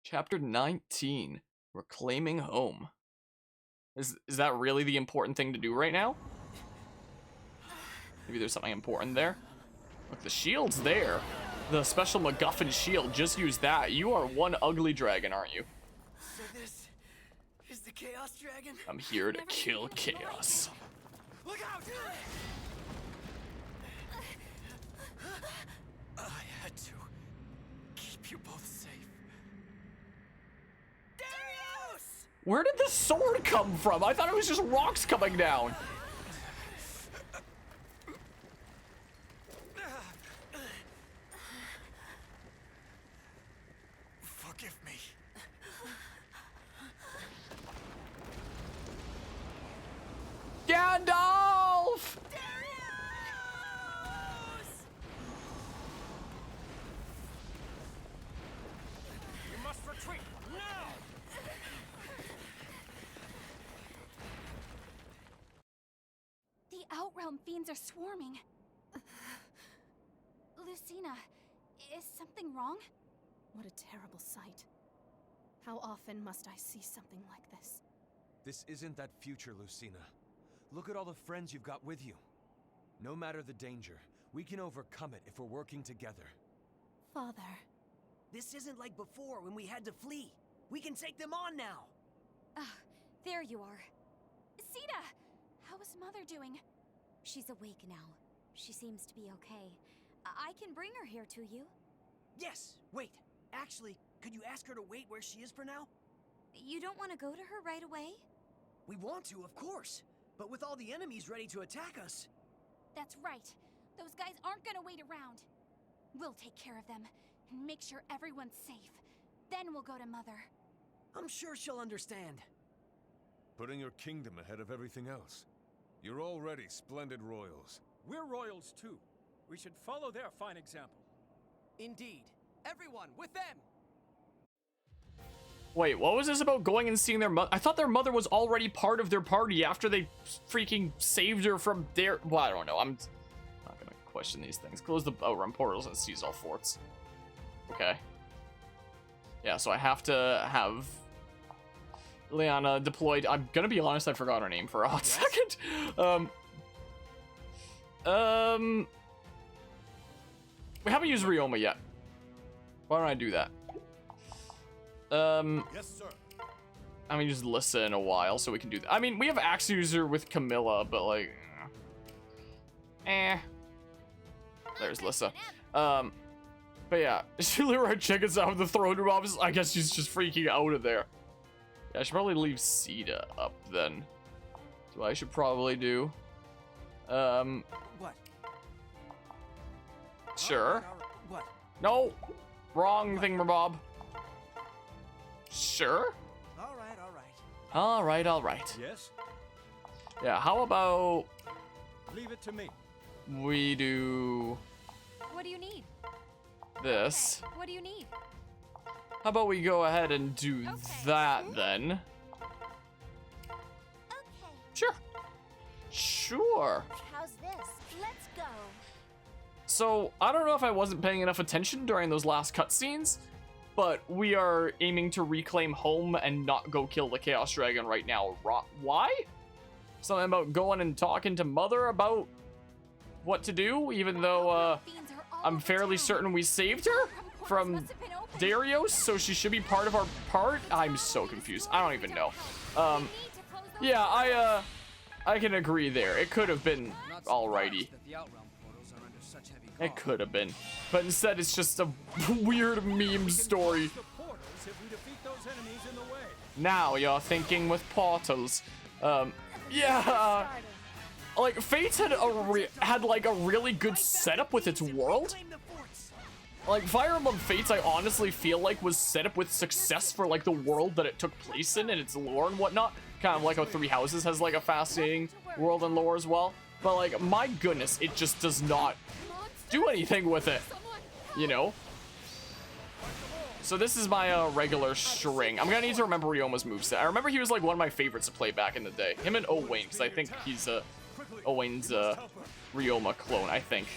Chapter 19. Reclaiming home. Is that really the important thing to do right now? Maybe there's something important there. Look, the shield's there. The special MacGuffin shield. Just use that. You are one ugly dragon, aren't you? So this is the Chaos Dragon? I'm here to kill chaos. Look out! I had to keep you both safe. Darius! Where did the sword come from? I thought it was just rocks coming down. Forgive me. Gandalf! You must retreat now! The Outrealm fiends are swarming. Lucina, is something wrong? What a terrible sight. How often must I see something like this? This isn't that future, Lucina. Look at all the friends you've got with you. No matter the danger, we can overcome it if we're working together. Father. This isn't like before when we had to flee. We can take them on now. Ah, there you are. Sita! How is Mother doing? She's awake now. She seems to be okay. I can bring her here to you. Yes, wait. Actually, could you ask her to wait where she is for now? You don't want to go to her right away? We want to, of course. But with all the enemies ready to attack us. That's right. Those guys aren't gonna wait around. We'll take care of them and make sure everyone's safe. Then we'll go to Mother. I'm sure she'll understand. Putting your kingdom ahead of everything else. You're already splendid royals. We're royals too. We should follow their fine example. Indeed. Everyone, with them! Wait, what was this about going and seeing their mother? I thought their mother was already part of their party after they freaking saved her from their... Well, I don't know. I'm not gonna question these things. Close the Outrun portals and seize all forts. Okay. Yeah, so I have to have Liana deployed. I'm gonna be honest, I forgot her name for a hot second. We haven't used Ryoma yet. Why don't I do that? Yes, sir. I mean, just listen in a while so we can do that. I mean, we have Axe User with Camilla, but like, there's Lissa. But yeah, she literally chickens out of the throne room office. I guess she's just freaking out of there. Yeah, I should probably leave Sita up then. So I should probably do. What? Sure. What? No, wrong thing, Bob. Sure. All right, all right. All right, all right. Yes? Yeah, how about Leave it to me. we do What do you need? this? Okay, what do you need? How about we go ahead and do that then? Okay. Sure. Sure. How's this? Let's go. So, I don't know if I wasn't paying enough attention during those last cutscenes, but we are aiming to reclaim home and not go kill the Chaos Dragon right now. Why? Something about going and talking to Mother about what to do, even though I'm fairly certain we saved her from Darius, so she should be part of our part. I'm so confused. I don't even know. Yeah, I can agree there. It could have been alrighty. It could have been. But instead, it's just a weird meme story. The portals if we defeat those enemies in the way. Now you're thinking with portals. Yeah. Like, Fates had like a really good setup with its world. Claim the forts. Like, Fire Emblem Fates, I honestly feel like was set up with success for like the world that it took place in and its lore and whatnot. Kind of like how Three Houses has like a fascinating world and lore as well. But like, my goodness, it just does not do anything with it, you know? So this is my regular string. I'm gonna need to remember Ryoma's moveset. I remember he was like one of my favorites to play back in the day. Him and Owain, because I think he's Owain's Ryoma clone, I think.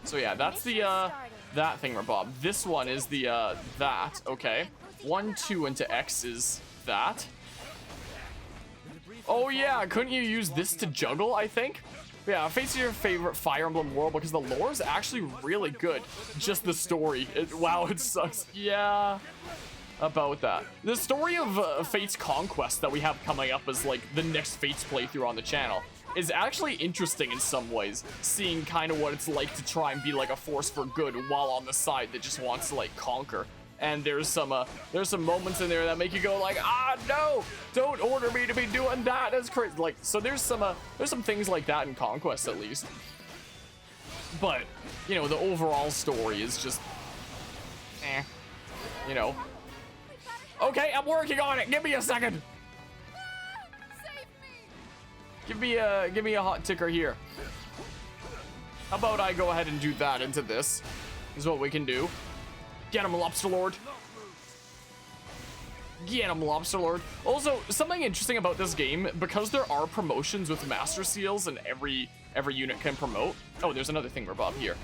So yeah, that's the that thingamabob. This one is the that. Okay, 1, 2 into X is that. Oh yeah, couldn't you use this to juggle? I think. Yeah, Fate's your favorite Fire Emblem world because the lore is actually really good. Just the story. Wow, it sucks. Yeah. About that. The story of Fate's Conquest that we have coming up as like the next Fate's playthrough on the channel is actually interesting in some ways, seeing kind of what it's like to try and be like a force for good while on the side that just wants to like conquer. And there's some moments in there that make you go like, ah no, don't order me to be doing that. That's crazy. Like, so there's some things like that in Conquest at least. But you know, the overall story is just you know. Okay, I'm working on it. Give me a second. Give me a hot ticker here. How about I go ahead and do that into this? Is what we can do. Get him, Lobster Lord. Get him, Lobster Lord. Also, something interesting about this game, because there are promotions with Master Seals and every unit can promote. Oh, there's another thingamabob here.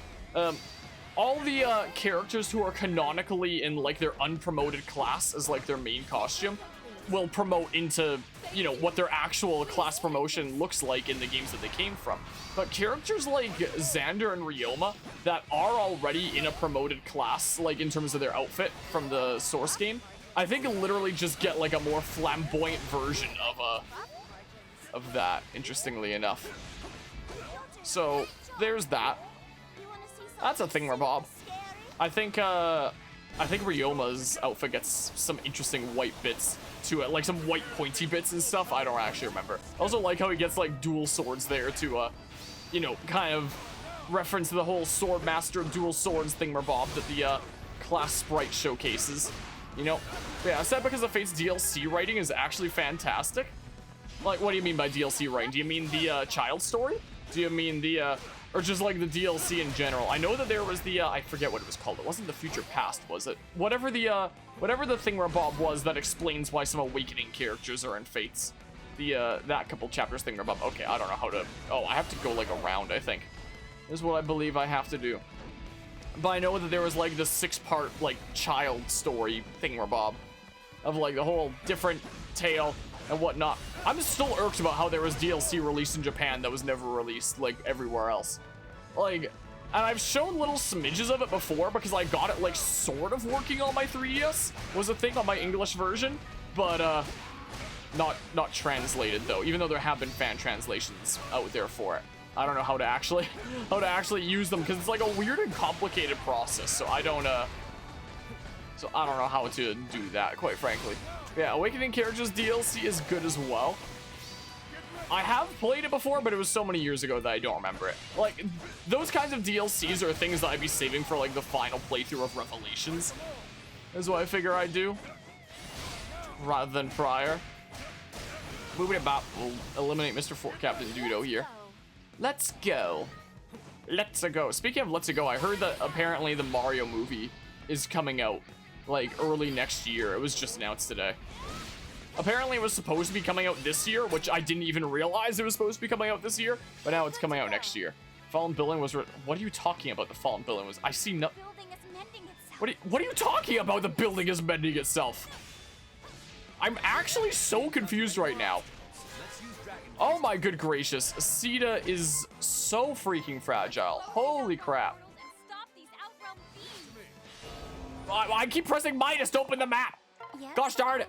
All the characters who are canonically in like their unpromoted class as like their main costume will promote into, you know, what their actual class promotion looks like in the games that they came from. But characters like Xander and Ryoma that are already in a promoted class, like in terms of their outfit from the source game, I think literally just get like a more flamboyant version of that, interestingly enough. So there's that. That's a thingamabob. I think Ryoma's outfit gets some interesting white bits to it, like some white pointy bits and stuff. I don't actually remember. I also like how he gets like dual swords there to, you know, kind of reference the whole sword master dual swords thingamabob that the class sprite showcases. You know, yeah, I said because the Fate's DLC writing is actually fantastic. Like, what do you mean by DLC writing? Do you mean the child story? Do you mean the or just like the DLC in general? I know that there was the I forget what it was called. It wasn't the Future Past, was it? Whatever the thingamabob was that explains why some Awakening characters are in Fates. The that couple chapters thingamabob. Okay, I don't know how to. Oh, I have to go like around. I think is what I believe I have to do. But I know that there was like the 6-part like child story thingamabob of like the whole different tale and whatnot. I'm still irked about how there was DLC released in Japan that was never released like everywhere else. Like, and I've shown little smidges of it before because I got it like sort of working on my 3DS was a thing on my English version, but not translated though, even though there have been fan translations out there for it. I don't know how to actually use them because it's like a weird and complicated process, so I don't know how to do that, quite frankly. Yeah, Awakening Characters DLC is good as well. I have played it before, but it was so many years ago that I don't remember it. Like, those kinds of DLCs are things that I'd be saving for like the final playthrough of Revelations. Is what I figure I'd do, rather than prior. Moving about, we'll eliminate Mr. Fort Captain Dudo here. Let's go. Let's go. Speaking of Let's Go, I heard that apparently the Mario movie is coming out like early next year. It was just announced today. Apparently it was supposed to be coming out this year, which I didn't even realize it was supposed to be coming out this year, but now it's coming out next year. Fallen Building was... What are you talking about? The Fallen Building was... I see no... What are you talking about? The building is mending itself. I'm actually so confused right now. Oh my good gracious. Sita is so freaking fragile. Holy crap. I keep pressing minus to open the map. Gosh darn it.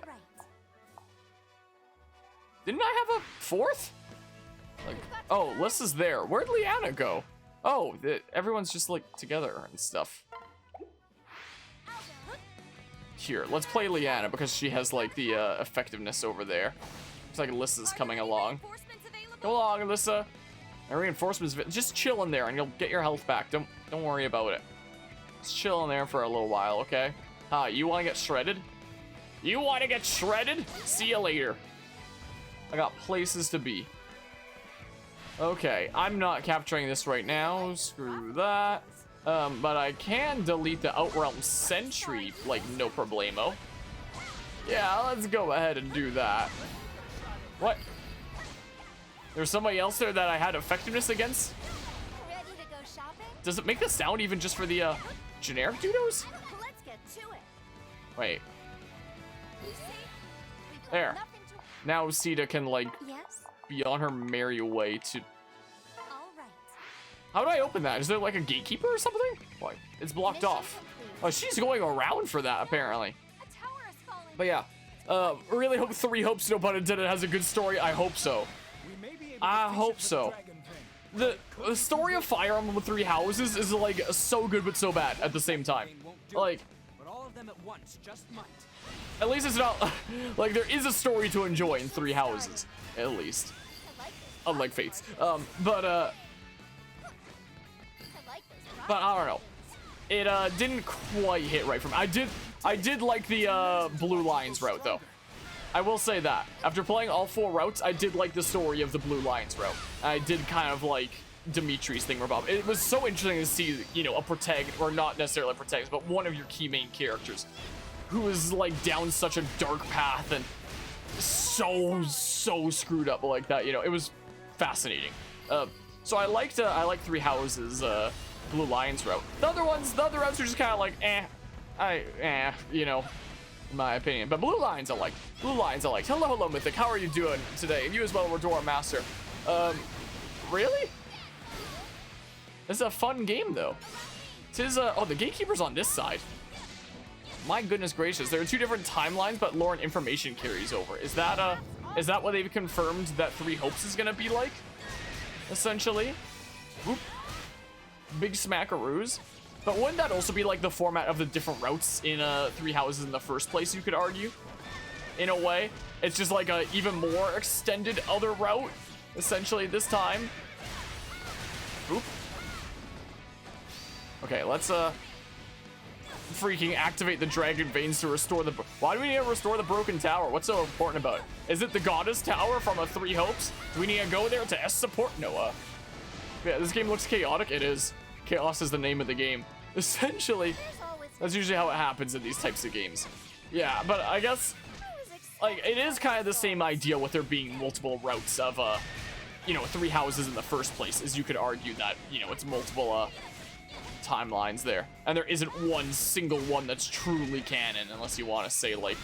Didn't I have a fourth? Like, oh, Lissa's there. Where'd Leanna go? Oh, everyone's just like together and stuff. Here, let's play Leanna because she has like the effectiveness over there. Looks like Alyssa's coming along. Come along, Alyssa. And reinforcements, just chill in there and you'll get your health back. Don't worry about it. Just chill in there for a little while, okay? Hi, you want to get shredded? You want to get shredded? See you later. I got places to be. Okay, I'm not capturing this right now. Screw that. But I can delete the Outrealm Sentry, like, no problemo. Yeah, let's go ahead and do that. What? There's somebody else there that I had effectiveness against? Ready to go shopping? Does it make the sound even just for the generic Dudos? Let's get to it. Wait, You see? We've got there. nothing to- Now Sita can like Yes? be on her merry way to. All right. How do I open that? Is there like a gatekeeper or something? Why? It's blocked Mission off. complete. Oh, she's going around for that apparently. A tower is falling. But yeah, really hope Three Hopes, no pun intended, has a good story. I hope so. We may be able to I fix hope it for so. the dragon thing. The story of Fire Emblem Three Houses is like so good but so bad at the same time. Won't do Like, it, but all of them at once just might. at least it's not like there is a story to enjoy in Three Houses, at least, I like this. unlike Fates. I like this. But I don't know. It didn't quite hit right for me. I did like the Blue Lions route though. I will say that after playing all 4 routes, I did like the story of the Blue Lions route. I did kind of like Dimitri's thing about it. It was so interesting to see, you know, a protagonist, or not necessarily a protagonist, but one of your key main characters who is like down such a dark path and so screwed up like that. You know, it was fascinating. So I liked Three Houses Blue Lions route. The other routes are just kind of like you know, in my opinion. But Blue Lions I liked. Hello Mythic, how are you doing today? And you as well, Redora Master. Really? It's a fun game though. Tis oh, the gatekeeper's on this side. My goodness gracious, there are 2 different timelines, but lore and information carries over. Is that what they've confirmed that Three Hopes is gonna be like? Essentially. Whoop. Big smackaroos. But wouldn't that also be like the format of the different routes in Three Houses in the first place, you could argue? In a way. It's just like a even more extended other route, essentially, this time. Oop. Okay, let's freaking activate the dragon veins to restore the... Why do we need to restore the broken tower? What's so important about it? Is it the goddess tower from a Three Hopes? Do we need to go there to S support? No, yeah, this game looks chaotic. It is. Chaos is the name of the game. Essentially, that's usually how it happens in these types of games. Yeah, but I guess, like, it is kind of the same idea with there being multiple routes of, you know, Three Houses in the first place, as you could argue that, you know, it's multiple, timelines there. And there isn't one single one that's truly canon, unless you want to say, like,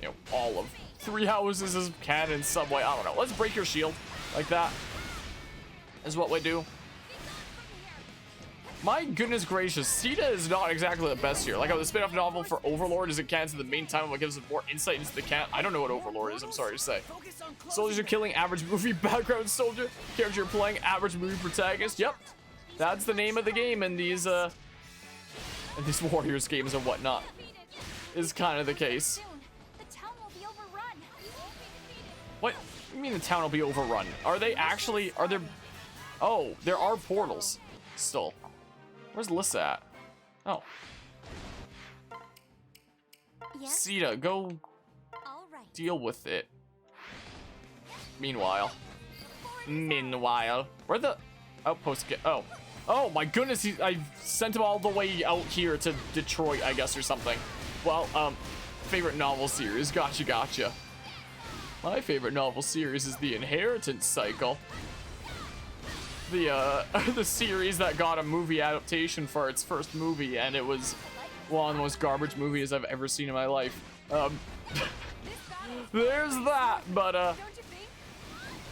you know, all of Three Houses is canon in some way. I don't know. Let's break your shield like that is what we do. My goodness gracious, Sita is not exactly the best here. Like how the spin-off novel for Overlord is it canon to the main timeline, what gives us more insight into the canon. I don't know what Overlord is, I'm sorry to say. Soldiers are killing average movie background soldier. Character you're playing average movie protagonist. Yep. That's the name of the game in these Warriors games and whatnot. Is kind of the case. Soon, the town will be overrun. What? What do you mean the town will be overrun? Are they actually, are there... Oh, there are portals still. Where's Lissa at? Oh. Yes? Sita, go All right. deal with it. Meanwhile. Where the outposts get... Oh. Oh my goodness, I sent him all the way out here to Detroit, I guess, or something. Well, favorite novel series. Gotcha. My favorite novel series is The Inheritance Cycle. The series that got a movie adaptation for its first movie, and it was one of the most garbage movies I've ever seen in my life. There's that, but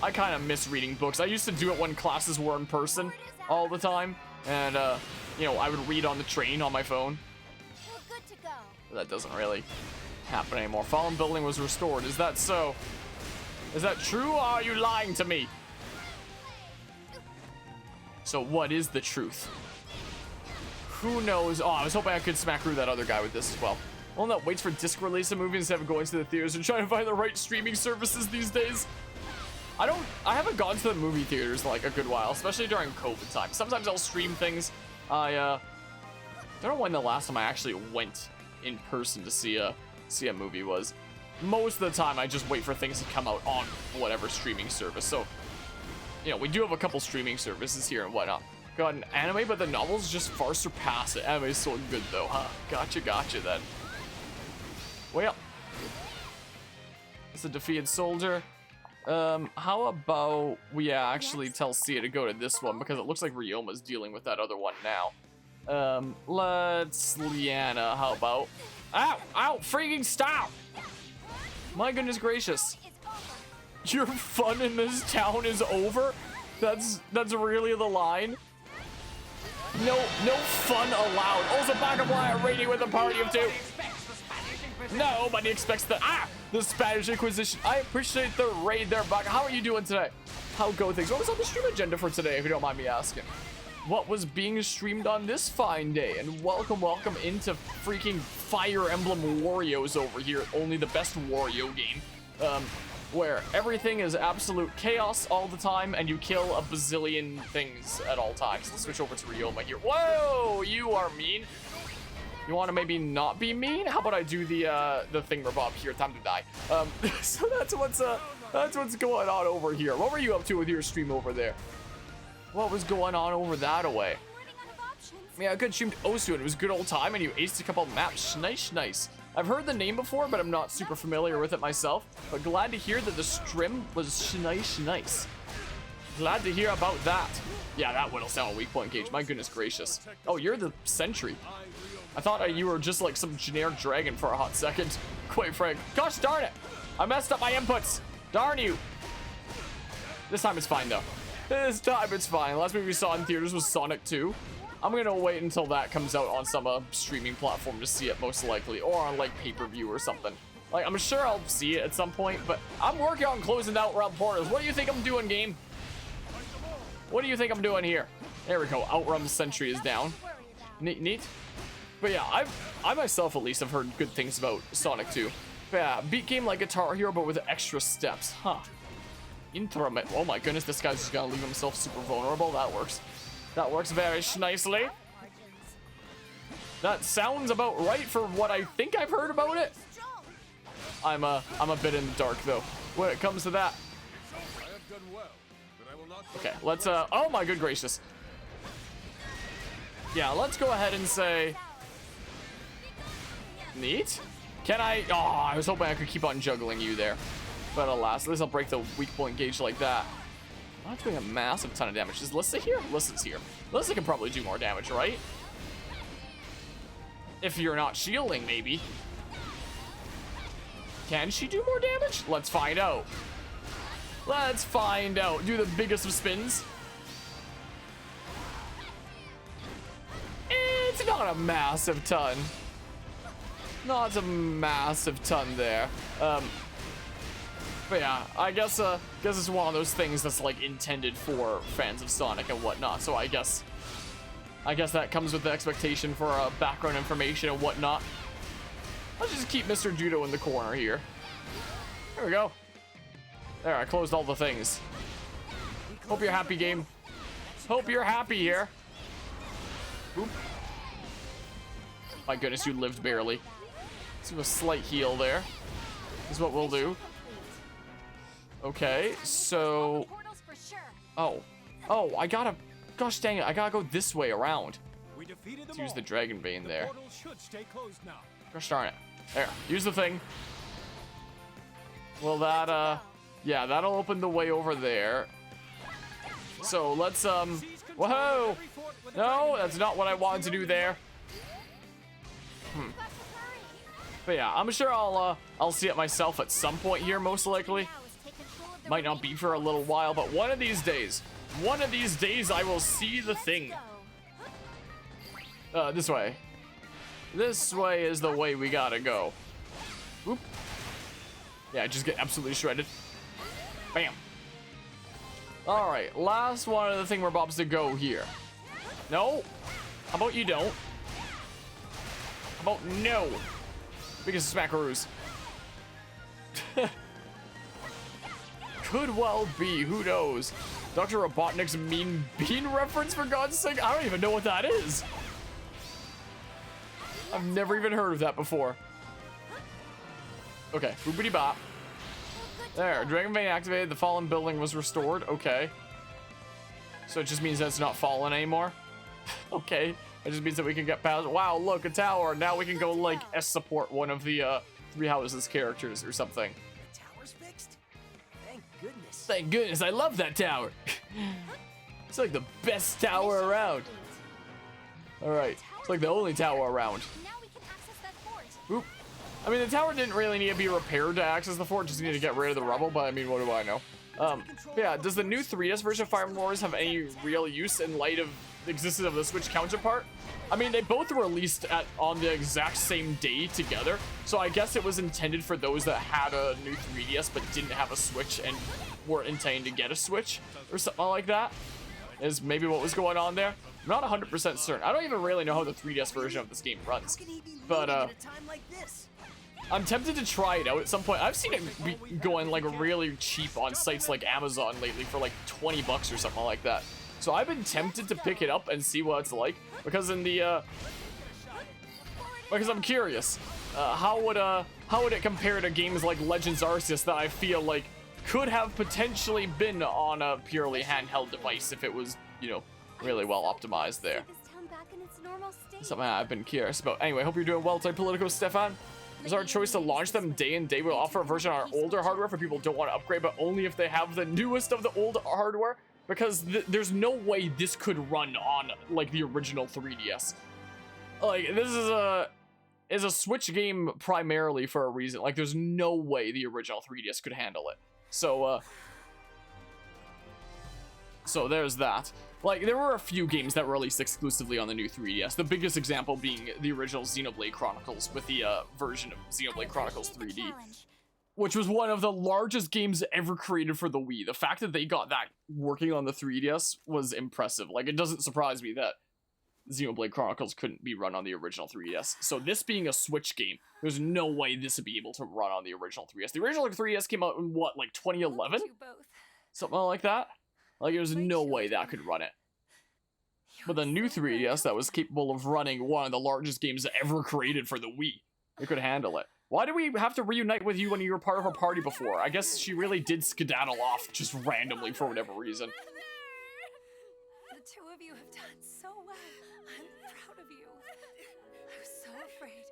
I kind of miss reading books. I used to do it when classes were in person all the time, and you know, I would read on the train on my phone. We're good to go. That doesn't really happen anymore. Fallen building was restored. Is that so? Is that true, or are you lying to me? So what is the truth? Who knows? Oh, I was hoping I could smack through that other guy with this as well. Well, no, waits for disc release of movies instead of going to the theaters and trying to find the right streaming services these days. I haven't gone to the movie theaters in like a good while, especially during COVID time. Sometimes I'll stream things. I don't know when the last time I actually went in person to see a movie was. Most of the time I just wait for things to come out on whatever streaming service. So, you know, we do have a couple streaming services here and whatnot. Got an anime, but the novels just far surpass it. Anime's so good though, huh? Gotcha then. Well, it's a defeated soldier. How about we actually tell Sia to go to this one because it looks like Ryoma's dealing with that other one now. Let's Liana, how about? Ow! Ow! Freaking stop! My goodness gracious. Your fun in this town is over? That's really the line? No fun allowed. Also, Bacamaya raiding with a party of 2. Nobody expects the Spanish Inquisition. I appreciate the raid there, Buck. How are you doing today? How go things? What was on the stream agenda for today, if you don't mind me asking? What was being streamed on this fine day? And welcome into freaking Fire Emblem Warriors over here. Only the best Wario game. Where everything is absolute chaos all the time and you kill a bazillion things at all times. Let's switch over to Ryoma here. Whoa, you are mean. You want to maybe not be mean? How about I do the thingamabob here? Time to die. So that's what's going on over here. What were you up to with your stream over there? What was going on over that way? Yeah, good streamed Osu, and it was a good old time, and you aced a couple maps. Nice. I've heard the name before, but I'm not super familiar with it myself. But glad to hear that the stream was nice. Glad to hear about that. Yeah, that whittles down a weak point gauge. My goodness gracious. Oh, you're the sentry. I thought you were just like some generic dragon for a hot second. Quite frank. Gosh darn it. I messed up my inputs. Darn you. This time it's fine, though. This time it's fine. Last movie we saw in theaters was Sonic 2. I'm gonna wait until that comes out on some streaming platform to see it, most likely, or on like pay-per-view or something. Like, I'm sure I'll see it at some point, but I'm working on closing out Outrun portals. What do you think I'm doing, game? What do you think I'm doing here? There we go. Outrun Sentry is down. Neat. But yeah, I myself at least have heard good things about Sonic 2. But yeah, beat game like Guitar Hero, but with extra steps. Huh. Intermittent. Oh my goodness, this guy's just gonna leave himself super vulnerable. That works. That works very nicely. That sounds about right for what I think I've heard about it. I'm a bit in the dark though when it comes to that. Okay, let's oh my good gracious. Yeah, let's go ahead and say neat. Can I? Oh, I was hoping I could keep on juggling you there, but alas, at least I'll break the weak point gauge like that. I'm not doing a massive ton of damage. Is Lissa here? Lissa's here. Lissa can probably do more damage, right? If you're not shielding, maybe. Can she do more damage? Let's find out. Let's find out. Do the biggest of spins. It's not a massive ton. Not a massive ton there. But yeah, I guess it's one of those things that's like intended for fans of Sonic and whatnot. So I guess that comes with the expectation for background information and whatnot. Let's just keep Mr. Judo in the corner here. There we go. There, I closed all the things. Hope you're happy, game. Hope you're happy here. Oop. My goodness, you lived barely. Let's do a slight heal there. This is what we'll do. Okay, so... Oh, I gotta... Gosh dang it, I gotta go this way around. Let's use the Dragon Vein there. Gosh darn it. There, use the thing. Well, that, yeah, that'll open the way over there. So, let's, whoa! No, that's not what I wanted to do there. But yeah, I'm sure I'll see it myself at some point here, most likely. Might not be for a little while, but one of these days I will see the thing. This way. This way is the way we gotta go. Oop. Yeah, just get absolutely shredded. Bam. Alright, last one of the thingamabobs to go here. No? How about you don't? How about no? Biggest smackaroos. Could well be, who knows? Dr. Robotnik's Mean Bean reference, for God's sake? I don't even know what that is. I've never even heard of that before. Okay, boopity bop. There, Dragon Vein activated, the fallen building was restored. Okay. So it just means that it's not fallen anymore? Okay. It just means that we can get past. Wow, look, a tower. Now we can go, like, support one of the Three Houses characters or something. The tower's fixed? Thank goodness. Thank goodness, I love that tower. It's like the best tower around. Alright, it's like the only tower around. Now we can access that fort. Oop. I mean, the tower didn't really need to be repaired to access the fort, just need to get rid of the rubble, but I mean, what do I know? Yeah, does the new 3DS version of Fire Emblem Warriors have any real use in light of the existence of the Switch counterpart? I mean, they both were released on the exact same day together, so I guess it was intended for those that had a new 3DS but didn't have a Switch and were intending to get a Switch or something like that, is maybe what was going on there. I'm not 100% certain. I don't even really know how the 3DS version of this game runs, but I'm tempted to try it out at some point. I've seen it be going like really cheap on sites like Amazon lately for like 20 bucks or something like that. So I've been tempted to pick it up and see what it's like, because in the because I'm curious, how would it compare to games like Legends Arceus that I feel like could have potentially been on a purely handheld device if it was, you know, really well optimized there. This town back in its normal state. Something I've been curious about. Anyway, hope you're doing well today, Politico Stefan. It's our choice to launch them day and day. We'll offer a version on our older hardware for people who don't want to upgrade, but only if they have the newest of the old hardware, because there's no way this could run on like the original 3DS. Like, this is a Switch game primarily for a reason. Like, there's no way the original 3DS could handle it. So there's that. Like, there were a few games that were released exclusively on the new 3DS. The biggest example being the original Xenoblade Chronicles with the version of Xenoblade Chronicles 3D, which was one of the largest games ever created for the Wii. The fact that they got that working on the 3DS was impressive. Like, it doesn't surprise me that Xenoblade Chronicles couldn't be run on the original 3DS. So this being a Switch game, there's no way this would be able to run on the original 3DS. The original 3DS came out in what, like 2011? Something like that? Like, there's no way that could run it. But the new 3DS that was capable of running one of the largest games ever created for the Wii, it could handle it. Why do we have to reunite with you when you were part of our party before? I guess she really did skedaddle off just randomly for whatever reason. The two of you have done so well. I'm proud of you. I was so afraid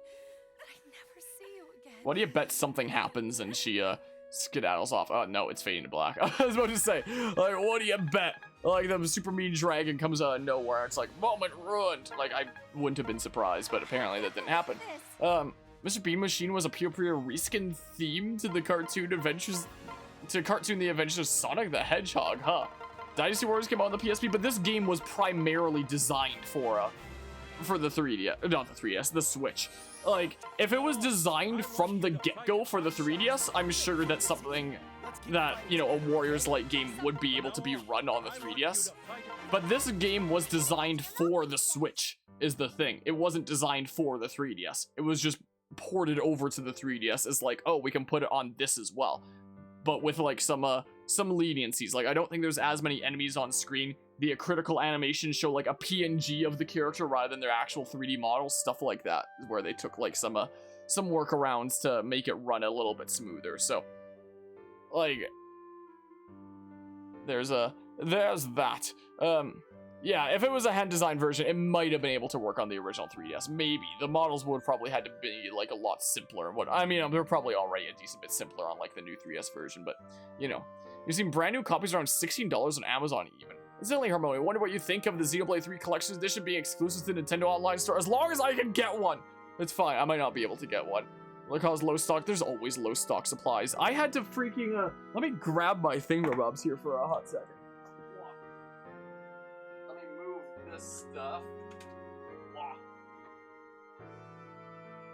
that I'd never see you again. What do you bet something happens and she skedaddles off? Oh no, it's fading to black. I was about to say, like, what do you bet? Like, the super mean dragon comes out of nowhere. It's like, moment ruined. Like, I wouldn't have been surprised, but apparently that didn't happen. Mr. Bean Machine was a pure reskin theme to the cartoon adventures, The Adventures of Sonic the Hedgehog, huh? Dynasty Warriors came out on the PSP, but this game was primarily designed for the 3DS, not the 3DS, the Switch. Like, if it was designed from the get-go for the 3DS, I'm sure that something that, you know, a Warriors-like game would be able to be run on the 3DS. But this game was designed for the Switch, is the thing. It wasn't designed for the 3DS. It was just ported over to the 3DS as like, oh, we can put it on this as well. But with like some leniencies. Like, I don't think there's as many enemies on screen. The critical animations show like a PNG of the character rather than their actual 3D models, stuff like that, where they took like some workarounds to make it run a little bit smoother. So, like, there's that. Yeah, if it was a hand-designed version, it might have been able to work on the original 3DS. Maybe. The models would probably had to be, like, a lot simpler. I mean, they're probably already a decent bit simpler on, like, the new 3DS version, but, you know. You've seen brand new copies around $16 on Amazon, even. Incidentally, Harmony, I wonder what you think of the Xenoblade 3 Collector's Edition being exclusive to the Nintendo Online Store, as long as I can get one! It's fine, I might not be able to get one. Will it cause low stock? There's always low stock supplies. I had to freaking, let me grab my thingamabobs here for a hot second. Stuff.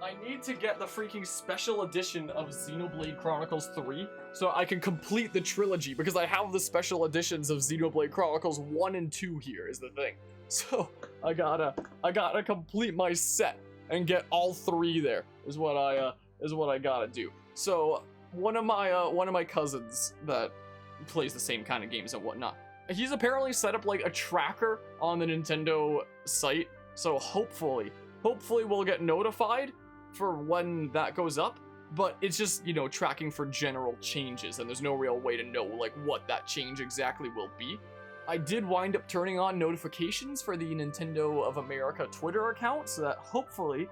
I need to get the freaking special edition of Xenoblade Chronicles 3 so I can complete the trilogy, because I have the special editions of Xenoblade Chronicles 1 and 2 here is the thing. So I gotta complete my set and get all 3 there is what I gotta do. So one of my cousins that plays the same kind of games and whatnot, he's apparently set up like a tracker on the Nintendo site, so hopefully we'll get notified for when that goes up, but it's just, you know, tracking for general changes, and there's no real way to know like what that change exactly will be. I did wind up turning on notifications for the Nintendo of America Twitter account, so that hopefully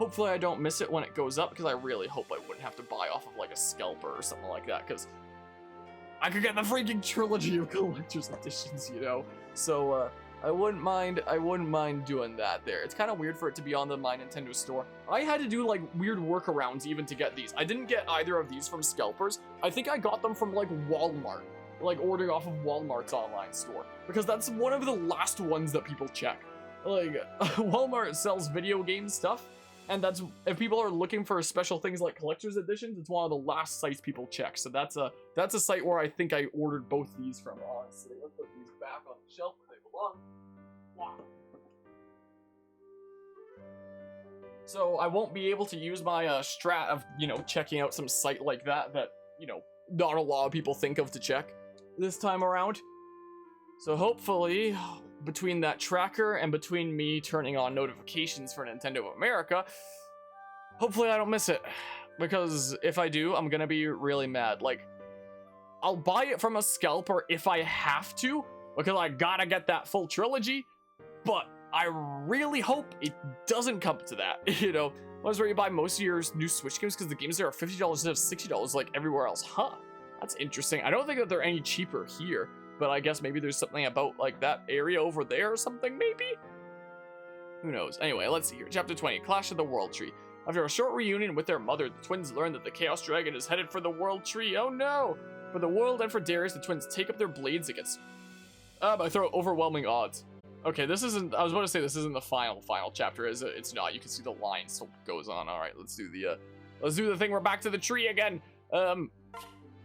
I don't miss it when it goes up, because I really hope I wouldn't have to buy off of like a scalper or something like that, because I could get the freaking trilogy of collector's editions, you know? So, I wouldn't mind doing that there. It's kind of weird for it to be on the My Nintendo store. I had to do like weird workarounds even to get these. I didn't get either of these from scalpers. I think I got them from like Walmart, like ordering off of Walmart's online store, because that's one of the last ones that people check. Like Walmart sells video game stuff, and that's, if people are looking for special things like collector's editions, it's one of the last sites people check. So that's a site where I think I ordered both these from, honestly. Let's put these back on the shelf where they belong. Wow. So I won't be able to use my strat of, you know, checking out some site like that, you know, not a lot of people think of to check this time around. So hopefully, between that tracker and between me turning on notifications for Nintendo of America, hopefully I don't miss it. Because if I do, I'm gonna be really mad. Like, I'll buy it from a scalper if I have to, because I gotta get that full trilogy, but I really hope it doesn't come to that, you know? Ones where you buy most of your new Switch games because the games there are $50 instead of $60 like everywhere else. Huh, that's interesting. I don't think that they're any cheaper here, but I guess maybe there's something about like that area over there or something, maybe? Who knows? Anyway, let's see here. Chapter 20, Clash of the World Tree. After a short reunion with their mother, the twins learn that the Chaos Dragon is headed for the World Tree. Oh no! For the world and for Darius, the twins take up their blades against... I throw overwhelming odds. Okay, this isn't... I was about to say this isn't the final chapter, is it? It's not. You can see the line still goes on. Alright, let's do the thing. We're back to the tree again.